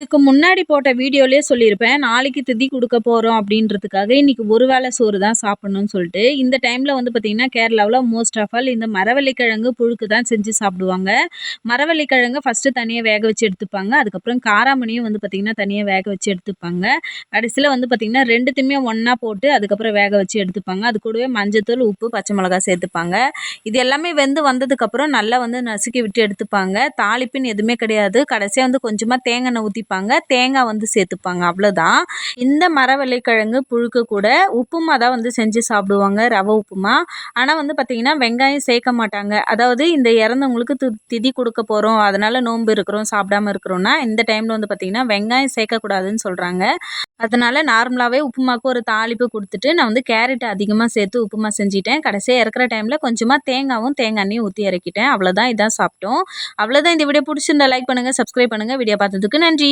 இதுக்கு முன்னாடி போட்ட வீடியோலயே சொல்லியிருப்பேன். நாளைக்கு திதி குடுக்க போறோம் அப்படின்றதுக்காக, இன்னைக்கு ஒரு வேளை சோறு தான் சாப்பிடணும்னு சொல்லிட்டு. இந்த டைம்ல வந்து பார்த்தீங்கன்னா, கேரளாவுல மோஸ்ட் ஆஃப் ஆல் இந்த மரவள்ளிக்கிழங்கு புழுக்கு தான் செஞ்சு சாப்பிடுவாங்க. மரவள்ளிக்கிழங்கு ஃபர்ஸ்ட்டு தனியா வேக வச்சு எடுத்துப்பாங்க. அதுக்கப்புறம் காராமணியும் வந்து பார்த்தீங்கன்னா, தனியா வேக வச்சு எடுத்துப்பாங்க. கடைசியில வந்து பார்த்தீங்கன்னா, 2த்தையுமே ஒண்ணா போட்டு அதுக்கப்புறம் வேக வச்சு எடுத்துப்பாங்க. அது கூடவே மஞ்சத்தூள், உப்பு, பச்சை மிளகாய் சேர்த்துப்பாங்க. இது எல்லாமே வெந்து வந்ததுக்கப்புறம் நல்லா வந்து நசுக்கி விட்டு எடுத்துப்பாங்க. தாளிப்புன்னு எதுவுமே கிடையாது. கடைசியா வந்து கொஞ்சமா தேங்காய் எண்ணெய் ஊத்திப்பாங்க. தேங்காய் வந்து சேர்த்துப்பாங்க. அவ்வளோதான். இந்த மரவள்ளிக்கிழங்கு புழுக்கு கூட உப்புமா தான் வந்து செஞ்சு சாப்பிடுவாங்க. ரவை உப்புமா. ஆனா வந்து பார்த்தீங்கன்னா, வெங்காயம் சேர்க்க மாட்டாங்க. அதாவது இந்த இறந்தவங்களுக்கு திதி குடுக்க போறோம். அதனால நோன்பு இருக்கிறோம், சாப்பிடாம இருக்கிறோம்னா, இந்த டைம்ல வந்து பார்த்தீங்கன்னா, வெங்காயம் சேர்க்கக்கூடாதுன்னு சொல்றாங்க. அதனால நார்மலாவே உப்புமாக்கு ஒரு தாளிப்பு குடுத்துட்டு, நான் வந்து கேரட் அதிகமா சேர்த்து உப்புமா செஞ்சுட்டேன். கடைசியா இறக்குற டைம்ல கொஞ்சமா தேங்காவும், தேங்காய் எண்ணெயும் ஊத்தி இறக்கிட்டேன். அவ்வளோதான், இதான் சாப்பிட்டோம். அவ்வளோதான். இந்த வீடியோ புடிச்சிருந்தா லைக் பண்ணுங்க, சப்ஸ்கிரைப் பண்ணுங்க. வீடியோ பார்த்ததுக்கு நன்றி.